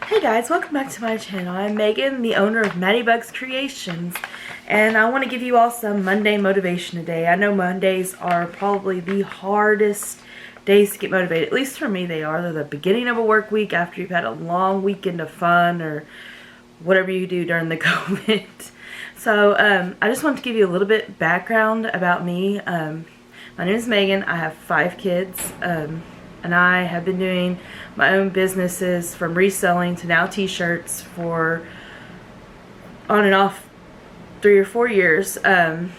Hey guys, welcome back to my channel. I'm Megan, the owner of Maddie Bugs Creations, and I want to give you all some Monday motivation today. I know Mondays are probably the hardest days to get motivated. At least for me they are. They're the beginning of a work week after you've had a long weekend of fun or whatever you do during the COVID. So I just wanted to give you a little bit background about me. My name is Megan. I have 5 kids. And I have been doing my own businesses from reselling to now t-shirts for on and off 3 or 4 years. But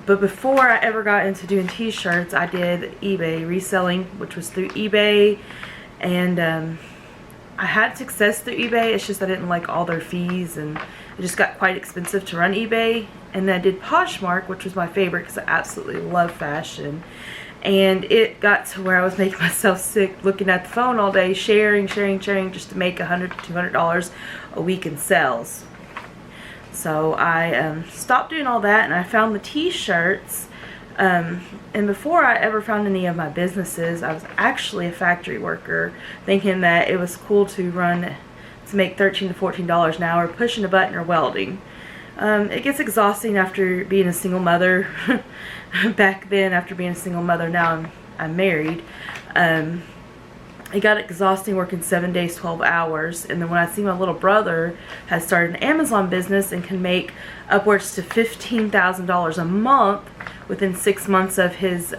before I ever got into doing t-shirts, I did eBay reselling, which was through eBay, and I had success through eBay. It's just I didn't like all their fees, and it just got quite expensive to run eBay. And then I did Poshmark, which was my favorite because I absolutely love fashion. And it got to where I was making myself sick looking at the phone all day, sharing just to make $100 to $200 a week in sales. So I stopped doing all that, and I found the t-shirts. And before I ever found any of my businesses, I was actually a factory worker, thinking that it was cool to make $13 to $14 an hour pushing a button or welding. It gets exhausting after being a single mother. Back then, after being a single mother, now I'm married. It got exhausting working 7 days, 12 hours. And then when I see my little brother has started an Amazon business and can make upwards to $15,000 a month within 6 months of his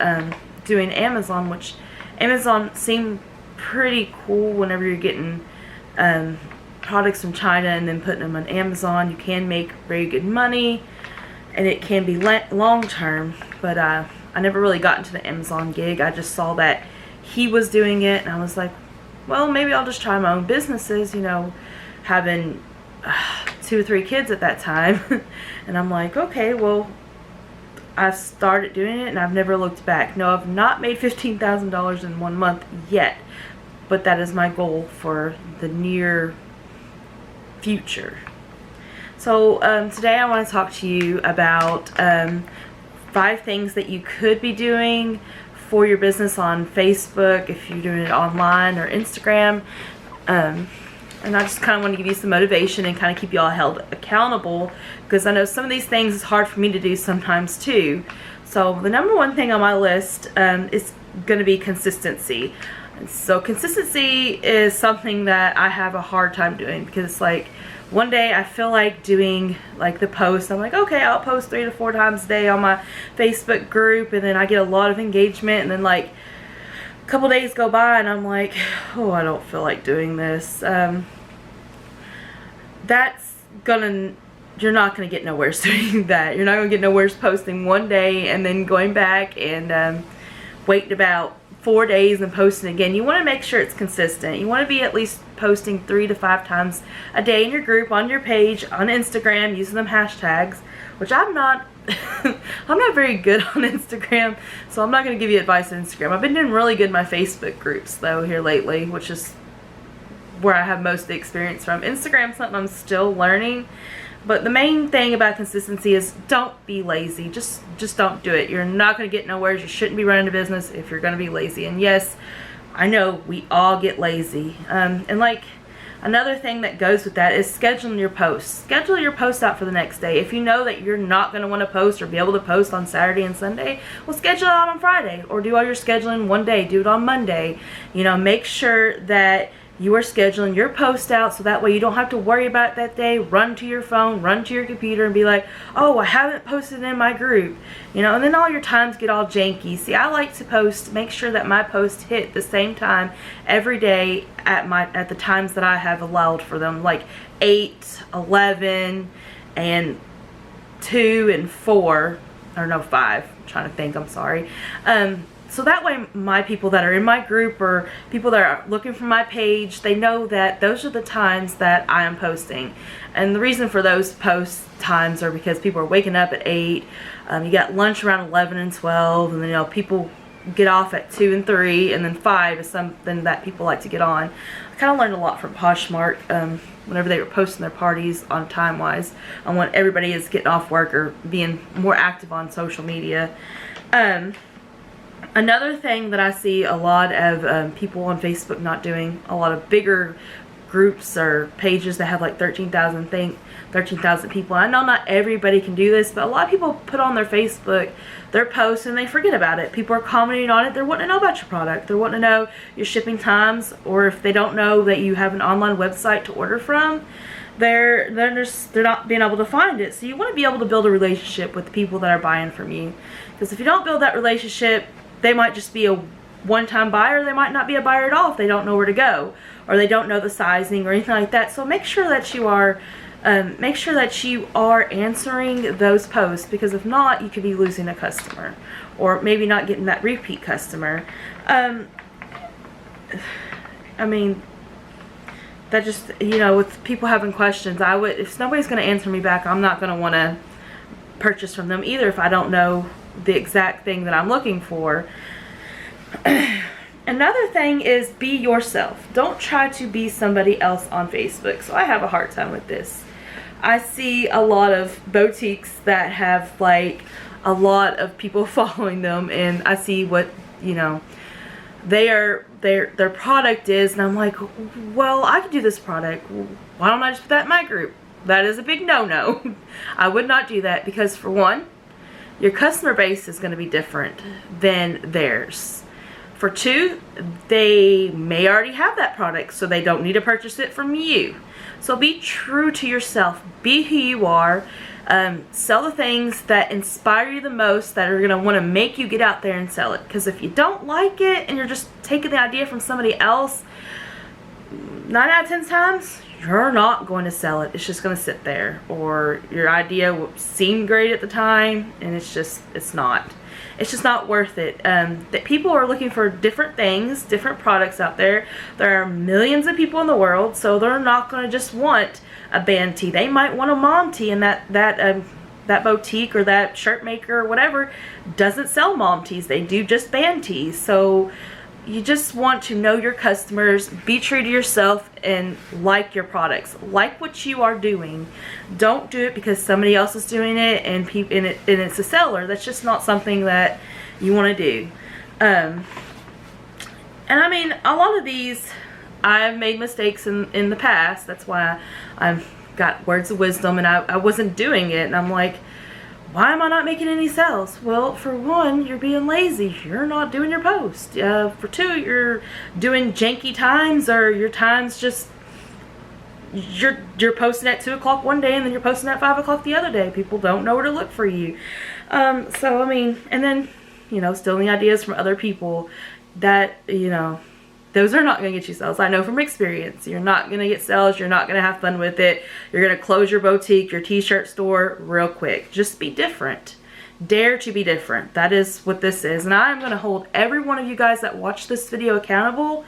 doing Amazon, which Amazon seemed pretty cool whenever you're getting products from China and then putting them on Amazon. You can make very good money, and it can be long term, but I never really got into the Amazon gig. I just saw that he was doing it, and I was like, well, maybe I'll just try my own businesses, you know, having 2 or 3 kids at that time. And I'm like, okay, well, I've started doing it, and I've never looked back. No, I've not made $15,000 in 1 month yet, but that is my goal for the near future. So today I want to talk to you about 5 things that you could be doing for your business on Facebook if you're doing it online or Instagram. And I just kind of want to give you some motivation and kind of keep you all held accountable, because I know some of these things is hard for me to do sometimes too. So the number 1 thing on my list is going to be consistency. So consistency is something that I have a hard time doing, because it's like one day I feel like doing like the post. I'm like, okay, I'll post 3 to 4 times a day on my Facebook group, and then I get a lot of engagement, and then like a couple days go by and I'm like, oh, I don't feel like doing this. You're not gonna get nowhere doing that. You're not gonna get nowhere posting one day and then going back and waiting about 4 days and posting again. You want to make sure it's consistent. You want to be at least posting 3 to 5 times a day in your group, on your page, on Instagram, using them hashtags, which I'm not I'm not very good on Instagram, so I'm not going to give you advice on Instagram. I've been doing really good in my Facebook groups though here lately, which is where I have most of the experience from. Instagram's something I'm still learning. But the main thing about consistency is don't be lazy. Just don't do it. You're not going to get nowhere. You shouldn't be running a business if you're going to be lazy. And yes, I know we all get lazy. And like another thing that goes with that is scheduling your posts. Schedule your posts out for the next day. If you know that you're not going to want to post or be able to post on Saturday and Sunday, well, schedule it out on Friday, or do all your scheduling one day. Do it on Monday. You know, make sure that you are scheduling your post out, so that way you don't have to worry about it that day. Run to your phone, run to your computer, and be like, oh, I haven't posted in my group. You know, and then all your times get all janky. See, I like to post, make sure that my posts hit the same time every day at the times that I have allowed for them, like 8, 11, and 2 and 4, or no, 5. I'm trying to think, I'm sorry. So that way my people that are in my group or people that are looking for my page, they know that those are the times that I am posting. And the reason for those post times are because people are waking up at 8, you got lunch around 11 and 12, and then, you know, people get off at 2 and 3, and then 5 is something that people like to get on. I kind of learned a lot from Poshmark whenever they were posting their parties on time-wise, on when everybody is getting off work or being more active on social media. Another thing that I see a lot of people on Facebook not doing, a lot of bigger groups or pages that have like 13,000 people. I know not everybody can do this, but a lot of people put on their Facebook their posts and they forget about it. People are commenting on it. They're wanting to know about your product. They're wanting to know your shipping times, or if they don't know that you have an online website to order from, they're not being able to find it. So you want to be able to build a relationship with the people that are buying from you, because if you don't build that relationship, they might just be a one-time buyer. They might not be a buyer at all if they don't know where to go, or they don't know the sizing or anything like that. So make sure that you are answering those posts, because if not, you could be losing a customer, or maybe not getting that repeat customer. I mean, that just, you know, with people having questions, if nobody's going to answer me back, I'm not going to want to purchase from them either if I don't know the exact thing that I'm looking for. Another thing is, be yourself. Don't try to be somebody else on Facebook. So I have a hard time with this. I see a lot of boutiques that have like a lot of people following them, and I see what, you know, their product is, and I'm like, well, I could do this product. Why don't I just put that in my group? That is a big no-no. I would not do that, because for one, your customer base is going to be different than theirs. For two, they may already have that product, so they don't need to purchase it from you. So be true to yourself. Be who you are. Sell the things that inspire you the most, that are going to want to make you get out there and sell it. Because if you don't like it and you're just taking the idea from somebody else, 9 out of 10 times, you're not going to sell it. It's just going to sit there. Or your idea seemed great at the time, and it's not. It's just not worth it. That people are looking for different things, different products out there. There are millions of people in the world, so they're not going to just want a band tee. They might want a mom tee, and that boutique or that shirt maker or whatever doesn't sell mom tees. They do just band tees. So you just want to know your customers, be true to yourself, and like your products. Like what you are doing. Don't do it because somebody else is doing it and it's a seller. That's just not something that you want to do. And I mean, a lot of these, I've made mistakes in the past. That's why I've got words of wisdom, and I wasn't doing it, and I'm like, why am I not making any sales? Well, for one, you're being lazy. You're not doing your post. For two, you're doing janky times, or your times just, you're posting at 2 o'clock one day and then you're posting at 5 o'clock the other day. People don't know where to look for you. So, I mean, and then, you know, stealing ideas from other people, that, you know, those are not going to get you sales. I know from experience. You're not going to get sales. You're not going to have fun with it. You're going to close your boutique, your t-shirt store real quick. Just be different. Dare to be different. That is what this is. And I'm going to hold every one of you guys that watch this video accountable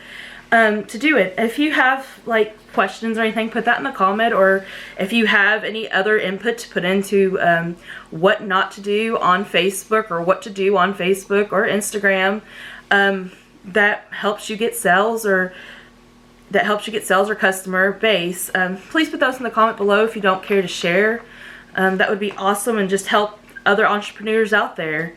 to do it. If you have like questions or anything, put that in the comment. Or if you have any other input to put into what not to do on Facebook, or what to do on Facebook or Instagram, that helps you get sales, or customer base, please put those in the comment below if you don't care to share. That would be awesome, and just help other entrepreneurs out there.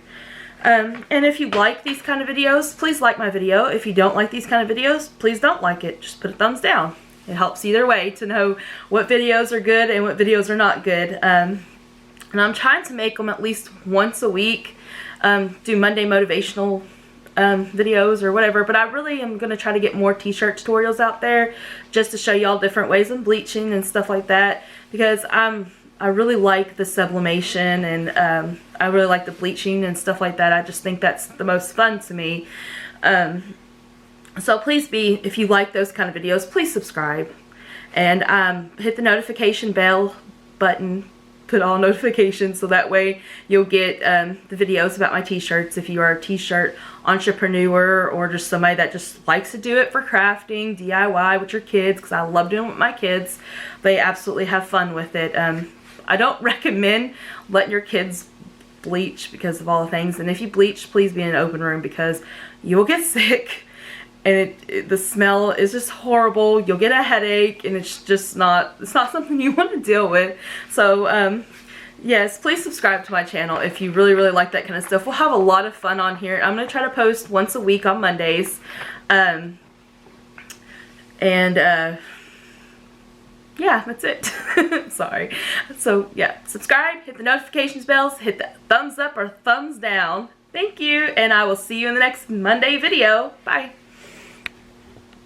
And if you like these kind of videos, please like my video. If you don't like these kind of videos, please don't like it. Just put a thumbs down. It helps either way to know what videos are good and what videos are not good. And I'm trying to make them at least once a week. Do Monday motivational videos or whatever, but I really am going to try to get more t-shirt tutorials out there, just to show y'all different ways of bleaching and stuff like that, because I really like the sublimation, and I really like the bleaching and stuff like that. I just think that's the most fun to me. So please if you like those kind of videos, please subscribe, and hit the notification bell button. Put all notifications, so that way you'll get the videos about my t-shirts. If you are a t-shirt entrepreneur, or just somebody that just likes to do it for crafting, DIY with your kids, because I love doing it with my kids. They absolutely have fun with it. I don't recommend letting your kids bleach because of all the things. And if you bleach, please be in an open room, because you will get sick. And the smell is just horrible. You'll get a headache, and it's just not something you want to deal with. So yes, please subscribe to my channel if you really, really like that kind of stuff. We'll have a lot of fun on here. I'm going to try to post once a week on Mondays. Yeah, that's it. Sorry. So, yeah, subscribe, hit the notifications bells, hit the thumbs up or thumbs down. Thank you, and I will see you in the next Monday video. Bye.